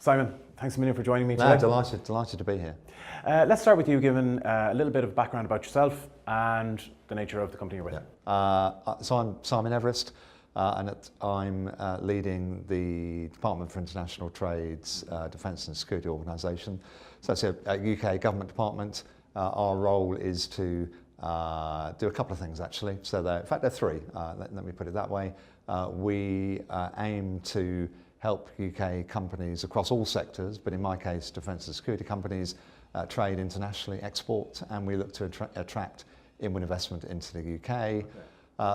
Simon, thanks a million for joining me today. No, delighted to be here. Let's start with you giving a little bit of background about yourself and the nature of the company you're with. So I'm Simon Everest, and I'm leading the Department for International Trade's Defence and Security Organisation. So it's a UK government department. Our role is to do a couple of things actually. So in fact there are three, let me put it that way. We aim to help UK companies across all sectors, but in my case defence and security companies, trade internationally, export, and we look to attract inward investment into the UK. Okay.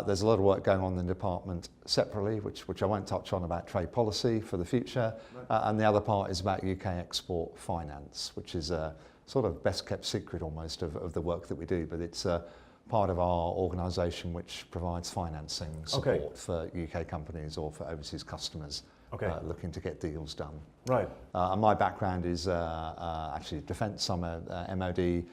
There's a lot of work going on in the department separately, which I won't touch on, about trade policy for the future, right. And the other part is about UK export finance, which is a sort of best kept secret almost of the work that we do, but it's part of our organisation which provides financing support for UK companies or for overseas customers looking to get deals done. Right. And my background is actually defence. I'm a MOD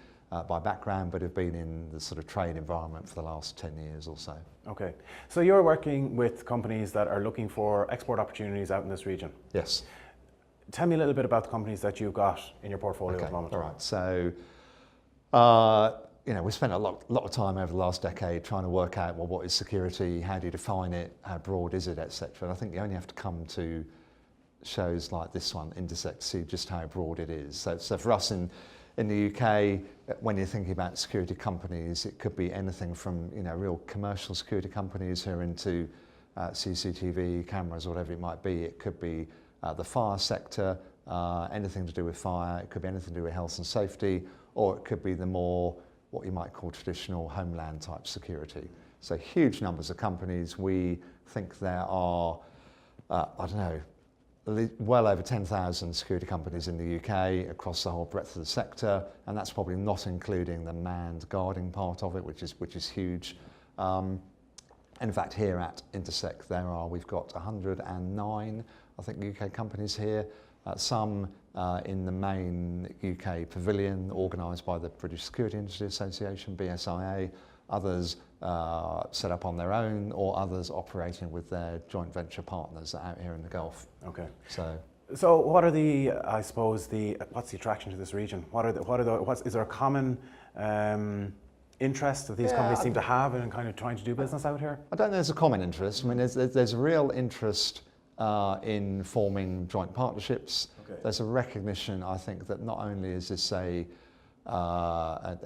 by background, but have been in the sort of trade environment for the last 10 years or so. Okay. So you're working with companies that are looking for export opportunities out in this region? Yes. Tell me a little bit about the companies that you've got in your portfolio at the moment. All right. So, we spent a lot of time over the last decade trying to work out, well, what is security? How do you define it? How broad is it, etc. And I think you only have to come to shows like this one, Intersec, to see just how broad it is. So for us in the UK, when you're thinking about security companies, it could be anything from real commercial security companies who are into CCTV cameras or whatever it might be. It could be the fire sector, anything to do with fire. It could be anything to do with health and safety, or it could be the more what you might call traditional homeland type security. So huge numbers of companies. We think there are, well over 10,000 security companies in the UK across the whole breadth of the sector, and that's probably not including the manned guarding part of it, which is huge. In fact, here at Intersec, we've got 109, I think, UK companies here. Some in the main UK pavilion organised by the British Security Industry Association, BSIA, others set up on their own, or others operating with their joint venture partners out here in the Gulf. Okay. So what are what's the attraction to this region? Is there a common interest that these companies seem to have in kind of trying to do business out here? I don't think there's a common interest. I mean, there's a real interest in forming joint partnerships. Okay. There's a recognition, I think, that not only is this an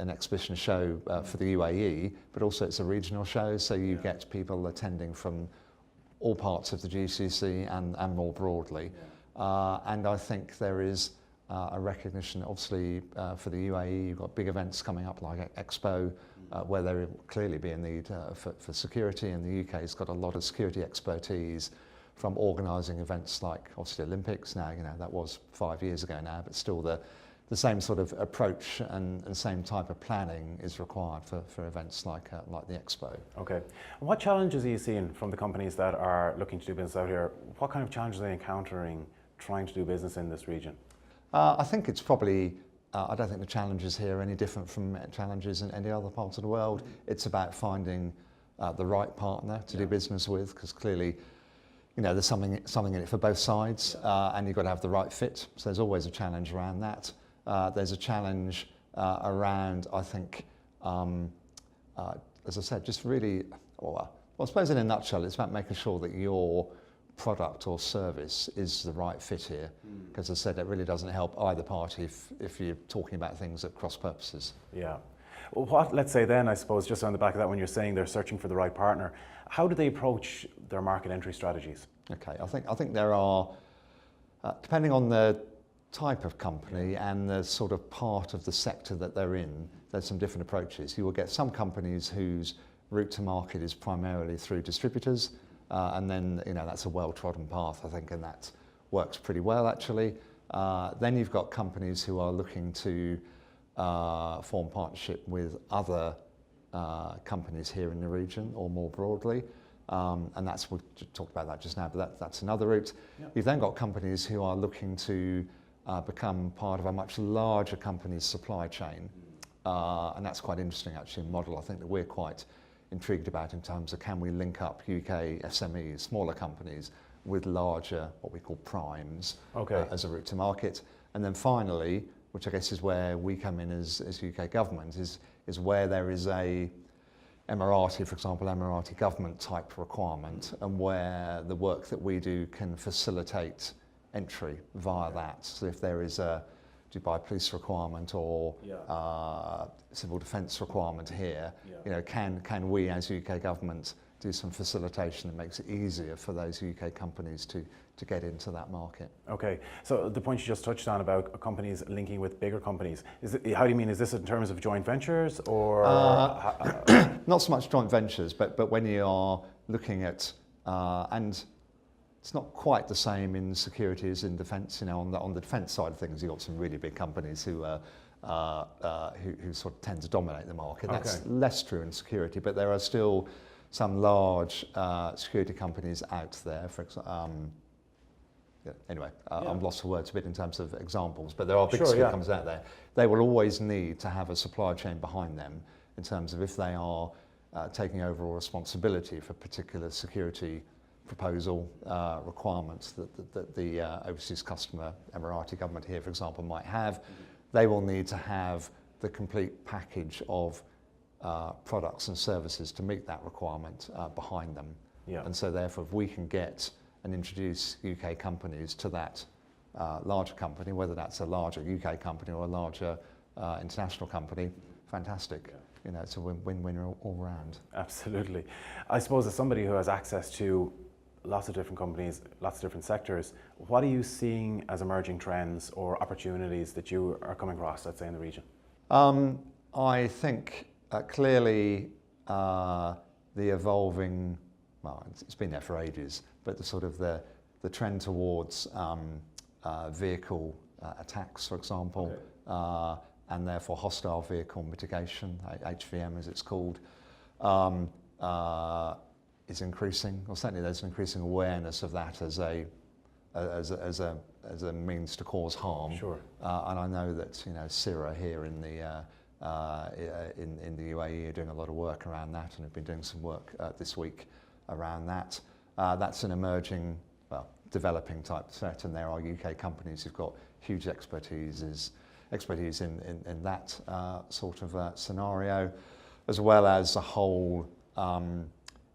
exhibition show for the UAE, but also it's a regional show, so you get people attending from all parts of the GCC and more broadly. Yeah. And I think there is a recognition, obviously, for the UAE, you've got big events coming up like Expo, where there will clearly be a need for security, and the UK's got a lot of security expertise from organising events like, obviously, Olympics now, that was 5 years ago now, but still the same sort of approach and same type of planning is required for events like the Expo. Okay. And what challenges are you seeing from the companies that are looking to do business out here? What kind of challenges are they encountering trying to do business in this region? I think it's probably, I don't think the challenges here are any different from challenges in any other parts of the world. It's about finding the right partner to do business with, because clearly, there's something in it for both sides, and you've got to have the right fit. So there's always a challenge around that. There's a challenge around, I think, as I said, just really, I suppose in a nutshell, it's about making sure that your product or service is the right fit here. Because as I said, it really doesn't help either party if you're talking about things at cross purposes. Yeah. Well, let's say then, I suppose, just on the back of that, when you're saying they're searching for the right partner, how do they approach their market entry strategies? Okay, I think there are, depending on the type of company and the sort of part of the sector that they're in, there's some different approaches. You will get some companies whose route to market is primarily through distributors, and then that's a well-trodden path, I think, and that works pretty well actually. Then you've got companies who are looking to form partnership with other companies here in the region or more broadly, and we talked about that just now, but that's another route. Yep. You've then got companies who are looking to become part of a much larger company's supply chain, and that's quite interesting actually, a model I think that we're quite intrigued about in terms of can we link up UK SMEs, smaller companies, with larger, what we call primes, Okay. as a route to market. And then finally, which I guess is where we come in as UK government, is where there is a Emirati, for example, Emirati government type requirement, and where the work that we do can facilitate entry via that. So if there is a Dubai police requirement or civil defence requirement here, can we as UK government do some facilitation that makes it easier for those UK companies to get into that market. Okay, so the point you just touched on about companies linking with bigger companies, how do you mean, is this in terms of joint ventures or? Not so much joint ventures, but when you are looking at, and it's not quite the same in security as in defence. On the defence side of things, you've got some really big companies who sort of tend to dominate the market. Okay. That's less true in security, but there are still some large security companies out there. For example, I'm lost for words a bit in terms of examples, but there are big security companies out there. They will always need to have a supply chain behind them in terms of if they are taking overall responsibility for particular security proposal requirements that the overseas customer, Emirati government here, for example, might have. They will need to have the complete package of products and services to meet that requirement behind them. Yeah. And so therefore, if we can get and introduce UK companies to that larger company, whether that's a larger UK company or a larger international company, fantastic. It's a win-win all round. Absolutely. I suppose as somebody who has access to lots of different companies, lots of different sectors, what are you seeing as emerging trends or opportunities that you are coming across, let's say, in the region? I think clearly the evolving, well, it's been there for ages, but the trend towards vehicle attacks, for example, and therefore hostile vehicle mitigation, HVM as it's called, is increasing. Or certainly there's an increasing awareness of that as a means to cause harm. Sure. And I know that CIRA here in the UAE are doing a lot of work around that, and have been doing some work this week around that. That's an emerging, developing type threat, and there are UK companies who've got huge expertise in that sort of scenario, as well as a whole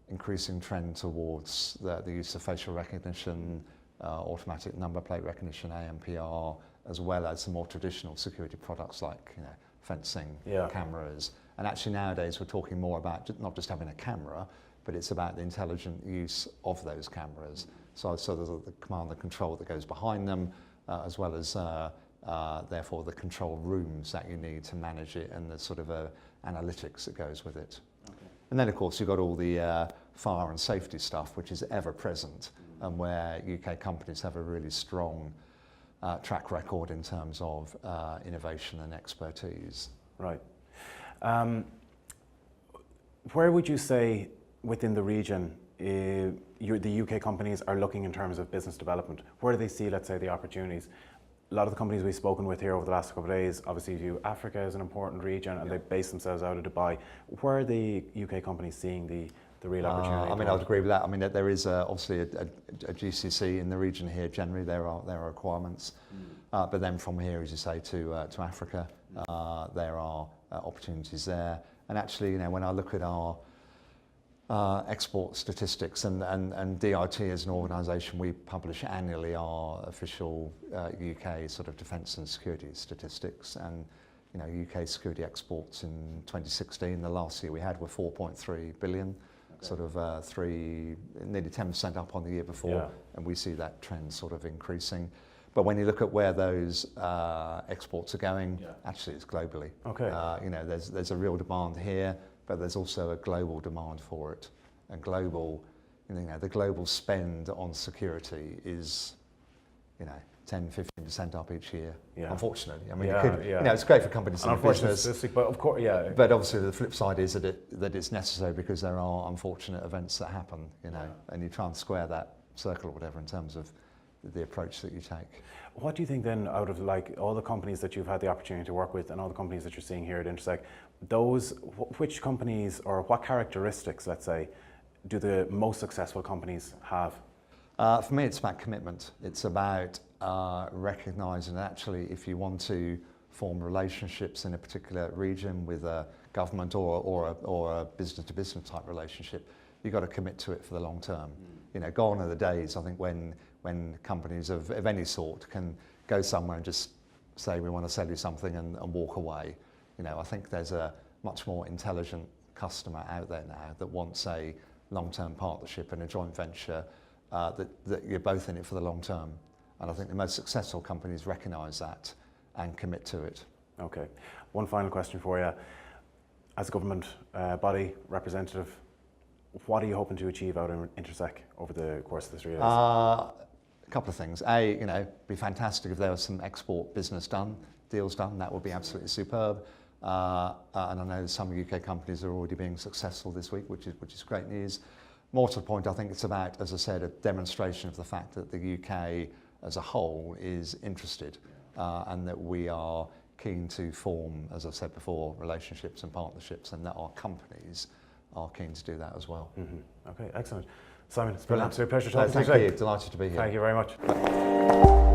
increasing trend towards the use of facial recognition, automatic number plate recognition, ANPR, as well as some more traditional security products like fencing, cameras. And actually nowadays we're talking more about not just having a camera, but it's about the intelligent use of those cameras. So there's the command and control that goes behind them, as well as therefore the control rooms that you need to manage it, and the sort of analytics that goes with it. Okay. And then of course you've got all the fire and safety stuff, which is ever present, and where UK companies have a really strong track record in terms of innovation and expertise. Right. Where would you say within the region the UK companies are looking in terms of business development? Where do they see, let's say, the opportunities? A lot of the companies we've spoken with here over the last couple of days obviously view Africa as an important region, and they base themselves out of Dubai. Where are the UK companies seeing the real opportunity? I would agree with that. I mean, there is obviously a GCC in the region here. Generally, there are requirements, but then from here, as you say, to Africa, there are opportunities there. And actually, when I look at our export statistics, and DIT as an organisation, we publish annually our official UK sort of defence and security statistics, and UK security exports in 2016, the last year we had, were 4.3 billion. Sort of nearly 10% up on the year before, and we see that trend sort of increasing. But when you look at where those exports are going, actually it's globally. Okay. There's a real demand here, but there's also a global demand for it. And the global spend on security is, 10-15% up each year. Yeah. Unfortunately, I mean, it's great for companies in business, but of course, But obviously, the flip side is that it's necessary because there are unfortunate events that happen, and you try and square that circle or whatever in terms of the approach that you take. What do you think then, out of all the companies that you've had the opportunity to work with, and all the companies that you're seeing here at Intersec, which companies or what characteristics, let's say, do the most successful companies have? For me, it's about commitment. It's about recognising that actually if you want to form relationships in a particular region with a government or a business-to-business type relationship, you've got to commit to it for the long term. You know, gone are the days, I think, when companies of any sort can go somewhere and just say, we want to sell you something and walk away. You know, I think there's a much more intelligent customer out there now that wants a long-term partnership and a joint venture that you're both in it for the long term. And I think the most successful companies recognise that and commit to it. Okay. One final question for you. As a government body representative, what are you hoping to achieve out of Intersec over the course of the 3 days? A couple of things. You know, it'd be fantastic if there was some export business done, deals done. That would be absolutely superb. And I know some UK companies are already being successful this week, which is great news. More to the point, I think it's about, as I said, a demonstration of the fact that the UK as a whole is interested and that we are keen to form, as I've said before, relationships and partnerships, and that our companies are keen to do that as well. Okay, excellent. Simon, it's been an absolute pleasure talking to you today. today. Thank you, delighted to be here. Thank you very much.